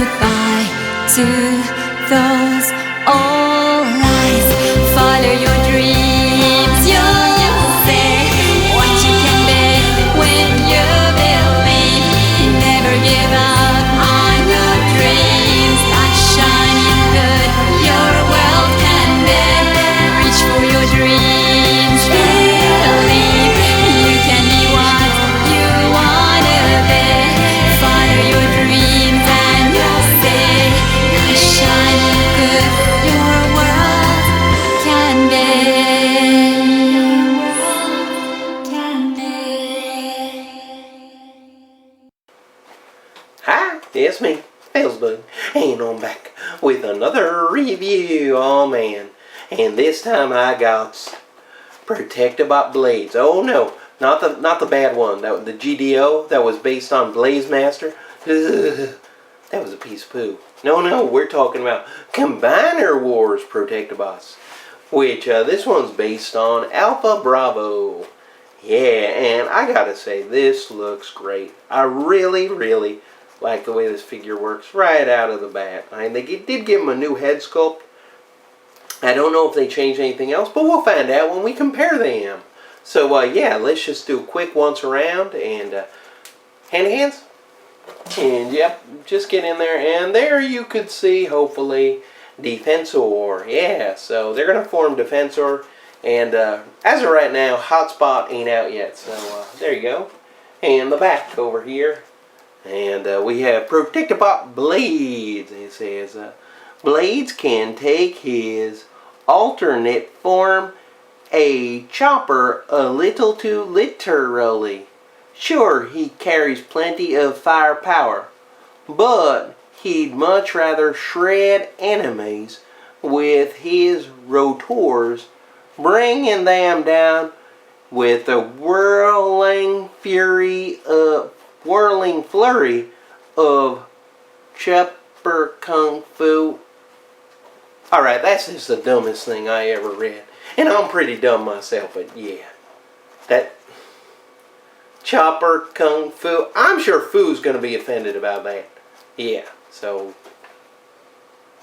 goodbye to those old lies. Follow your dreams, you'll see what you can be when you believe. Never give up on your dreams. That shining good your world can be. Reach for your dreams, believe you can be what you wanna be. Follow your dreams and you'll see how shining good your world can be. Hi, it's me, felzbug, and I'm back with another review. Oh man, and this time I got Protectobot blades. Oh no, not the bad one. That was the GDO that was based on Blaze Master. Ugh, that was a piece of poo. No, we're talking about Combiner Wars Protectobots, which this one's based on Alpha Bravo. Yeah, and I gotta say, this looks great. I really like the way this figure works right out of the bat. I mean, they did give him a new head sculpt. I don't know if they changed anything else, but we'll find out when we compare them. So, yeah, let's just do a quick once around and hand to hands. And, yep, just get in there. And there you could see, hopefully, Defensor. Yeah, so they're going to form Defensor. And as of right now, Hotspot ain't out yet. So, there you go. And the back over here. And we have Protectobot Blades. It says, Blades can take his alternate form, a chopper, a little too literally. Sure, he carries plenty of firepower, but he'd much rather shred enemies with his rotors, bringing them down with a whirling flurry of chopper kung fu. Alright, that's just the dumbest thing I ever read. And I'm pretty dumb myself, but yeah. That chopper kung fu. I'm sure Fu's going to be offended about that. Yeah, so.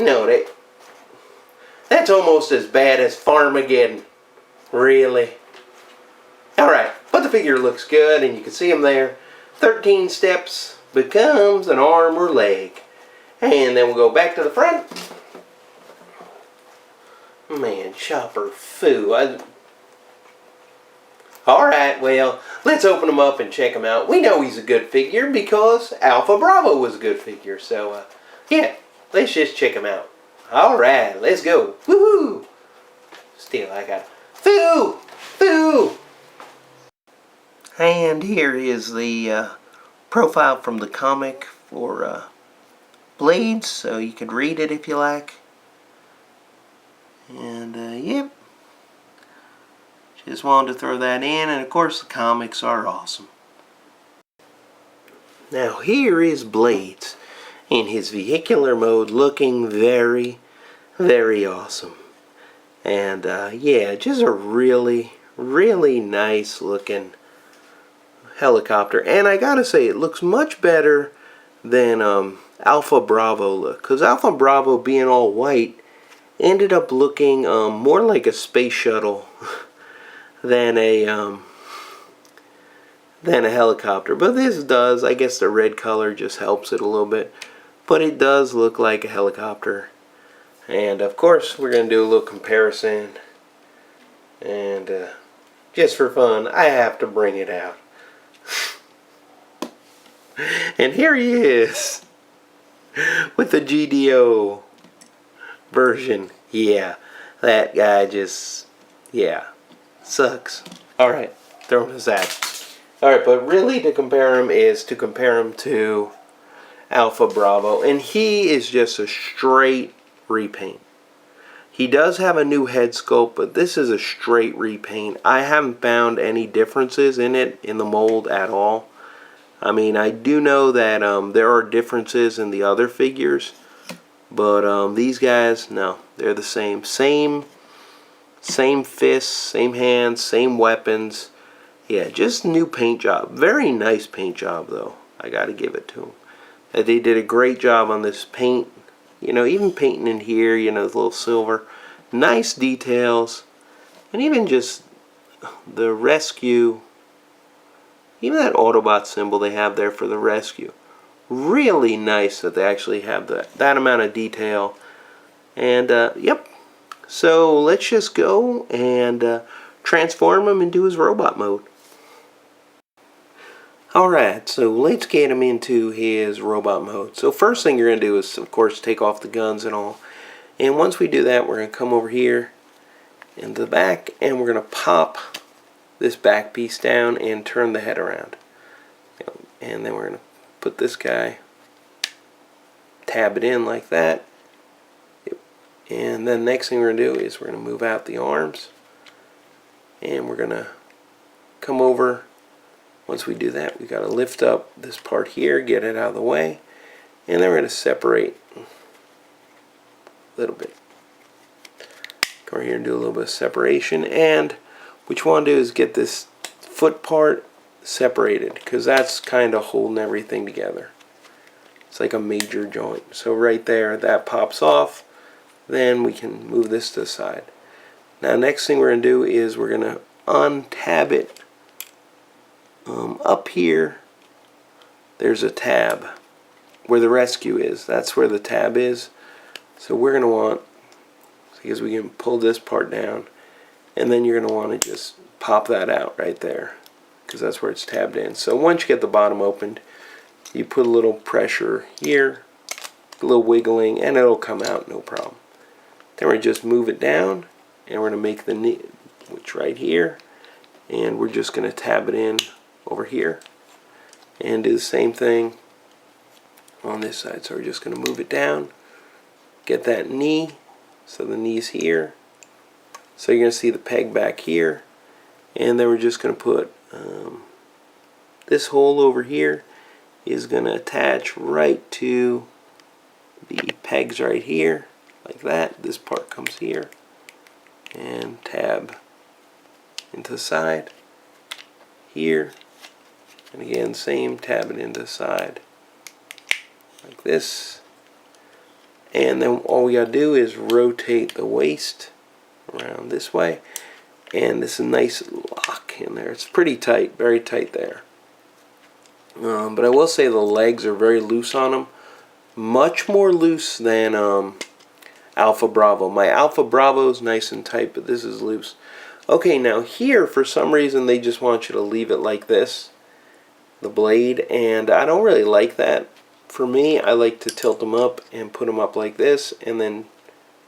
No, that's almost as bad as Farmageddon. Really. Alright, but the figure looks good and you can see him there. 13 steps becomes an arm or leg. And then we'll go back to the front. Man, Chopper Fu. Alright, well, let's open him up and check him out. We know he's a good figure because Alpha Bravo was a good figure. So, yeah, let's just check him out. Alright, let's go. Woohoo! Still, I got Fu! Fu! And here is the profile from the comic for Blades, so you could read it if you like. And, yep. Just wanted to throw that in, and of course the comics are awesome. Now here is Blades in his vehicular mode, looking very awesome. And, yeah, just a really nice looking helicopter. And I gotta say, it looks much better than Alpha Bravo look, because Alpha Bravo, being all white, ended up looking more like a space shuttle than a helicopter. But this does, I guess the red color just helps it a little bit, but it does look like a helicopter. And of course we're gonna do a little comparison, and just for fun I have to bring it out. And here he is with the GDO version. Yeah, that guy just, yeah, sucks. Alright, throw him aside. Alright, but really to compare him is to compare him to Alpha Bravo. And he is just a straight repaint. He does have a new head sculpt, but this is a straight repaint. I haven't found any differences in it, in the mold at all. I mean, I do know that there are differences in the other figures, but these guys, no, they're the same. Same fists, same hands, same weapons. Yeah, just new paint job. Very nice paint job, though. I gotta give it to him. They did a great job on this paint. You know, even painting in here, you know, the little silver. Nice details. And even just the rescue. Even that Autobot symbol they have there for the rescue. Really nice that they actually have that amount of detail. And, yep. So let's just go and transform him into his robot mode. Alright, so let's get him into his robot mode. So first thing you're going to do is, of course, take off the guns and all. And once we do that, we're going to come over here into the back, and we're going to pop this back piece down and turn the head around. And then we're going to put this guy, tab it in like that. And then next thing we're going to do is we're going to move out the arms. And we're going to come over. Once we do that, we got to lift up this part here, get it out of the way, and then we're going to separate a little bit. Come over here and do a little bit of separation, and what you want to do is get this foot part separated, because that's kind of holding everything together. It's like a major joint. So right there, that pops off. Then we can move this to the side. Now next thing we're going to do is we're going to untab it. Up here, there's a tab where the rescue is. That's where the tab is. So we're going to want, because we can pull this part down, and then you're going to want to just pop that out right there, because that's where it's tabbed in. So once you get the bottom opened, you put a little pressure here, a little wiggling, and it'll come out, no problem. Then we're just move it down, and we're going to make the knee, which right here, and we're just going to tab it in over here and do the same thing on this side. So we're just going to move it down, get that knee, so the knee's here, so you're going to see the peg back here, and then we're just going to put this hole over here is going to attach right to the pegs right here like that. This part comes here and tab into the side here. And again, same, tab it into the side like this. And then all we gotta do is rotate the waist around this way. And this is a nice lock in there. It's pretty tight, very tight there. But I will say the legs are very loose on them. Much more loose than Alpha Bravo. My Alpha Bravo is nice and tight, but this is loose. Okay, now here, for some reason, they just want you to leave it like this. The blade, and I don't really like that. For me, I like to tilt them up and put them up like this, and then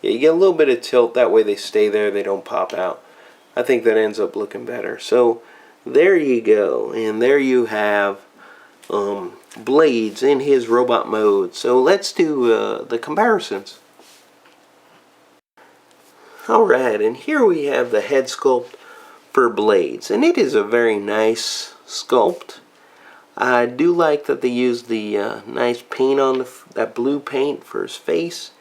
yeah, you get a little bit of tilt, that way they stay there, they don't pop out. I think that ends up looking better. So there you go, and there you have Blades in his robot mode. So let's do the comparisons. Alright, and here we have the head sculpt for Blades, and it is a very nice sculpt. I do like that they used the nice paint on that blue paint for his face,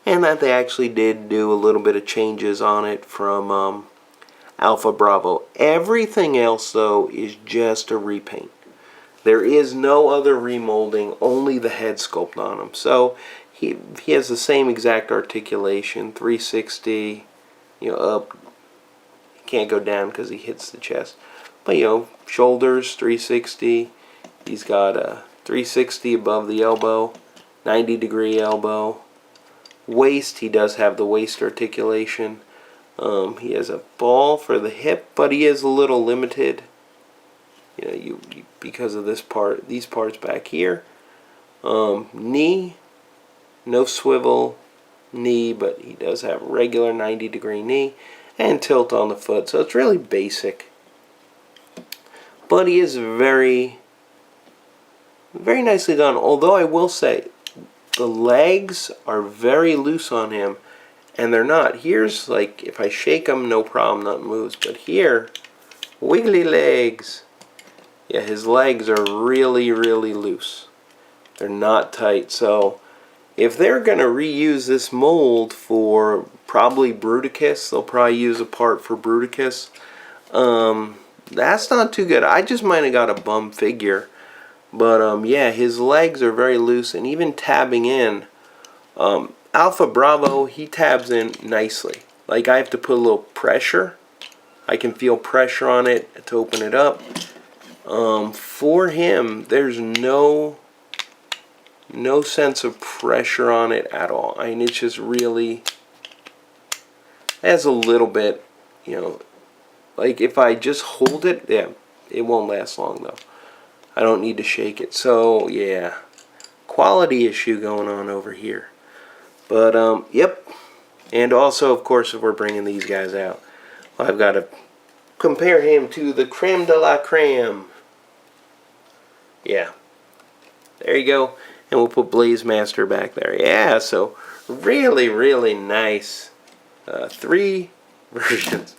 and that they actually did do a little bit of changes on it from Alpha Bravo. Everything else though is just a repaint. There is no other remolding, only the head sculpt on him. So he has the same exact articulation, 360, you know, up. He can't go down because he hits the chest. But you know, shoulders 360. He's got a 360 above the elbow, 90-degree elbow. Waist, he does have the waist articulation. He has a ball for the hip, but he is a little limited. You know, you because of this part, these parts back here. Knee, no swivel knee, but he does have regular 90-degree knee, and tilt on the foot. So it's really basic. But he is very nicely done. Although I will say, the legs are very loose on him, and they're not. Here's like, if I shake them, no problem, nothing moves. But here, wiggly legs. Yeah, his legs are really loose. They're not tight. So if they're going to reuse this mold for probably Bruticus, they'll probably use a part for Bruticus. That's not too good. I just might have got a bum figure. But yeah, his legs are very loose, and even tabbing in. Alpha Bravo, he tabs in nicely. Like, I have to put a little pressure. I can feel pressure on it to open it up. For him, there's no sense of pressure on it at all. I mean, it's just really, has a little bit, you know, like if I just hold it, yeah, it won't last long though. I don't need to shake it. So yeah, quality issue going on over here. But yep. And also, of course, if we're bringing these guys out, I've got to compare him to the creme de la creme. Yeah. There you go. And we'll put Blaze Master back there. Yeah, so really, really nice. 3 versions.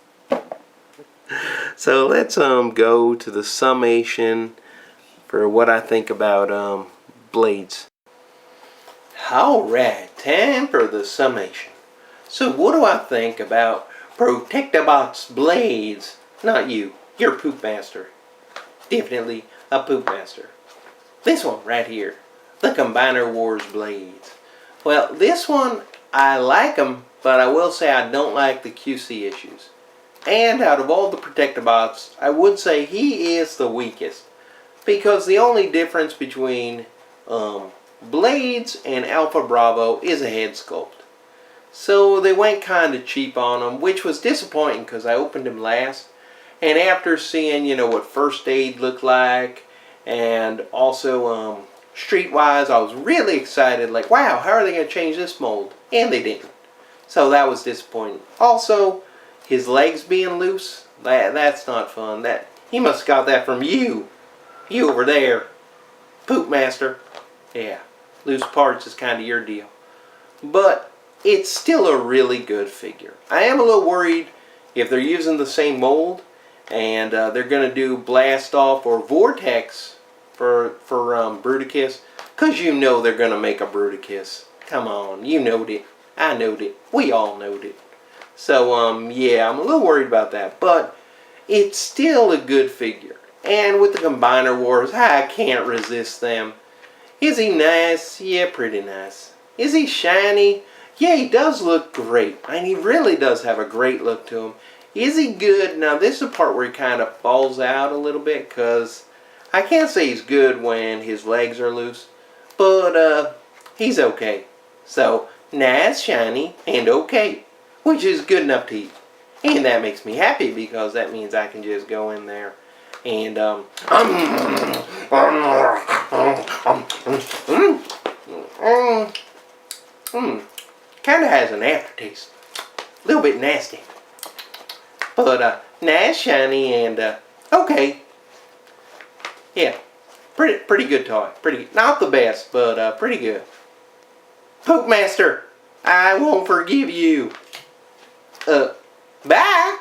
So let's go to the summation for what I think about blades. Alright, time for the summation. So what do I think about Protectobot's blades? Not you, you're Poop Master. Definitely a Poop Master. This one right here, the Combiner Wars blades. Well, this one, I like them, but I will say I don't like the QC issues. And out of all the Protectobots, I would say he is the weakest. Because the only difference between Blades and Alpha Bravo is a head sculpt. So they went kind of cheap on him, which was disappointing because I opened him last. And after seeing, you know, what First Aid looked like, and also Streetwise, I was really excited. Like, wow, how are they going to change this mold? And they didn't. So that was disappointing. Also, his legs being loose, that's not fun. He must have got that from you. You over there. Poop Master. Yeah, loose parts is kind of your deal. But it's still a really good figure. I am a little worried if they're using the same mold and they're going to do Blast Off or Vortex for Bruticus, because you know they're going to make a Bruticus. Come on, you knowed it. I knowed it. We all knowed it. So, yeah, I'm a little worried about that. But it's still a good figure. And with the Combiner Wars, I can't resist them. Is he nice? Yeah, pretty nice. Is he shiny? Yeah, he does look great. And he really does have a great look to him. Is he good? Now, this is the part where he kind of falls out a little bit, because I can't say he's good when his legs are loose. But, he's okay. So, nice, shiny, and okay. Which is good enough to eat. And that makes me happy, because that means I can just go in there and kind of has an aftertaste, a little bit nasty, but nice, shiny, and okay. Yeah, pretty good toy. Pretty, not the best, but pretty good. Poop Master, I won't forgive you. Bye.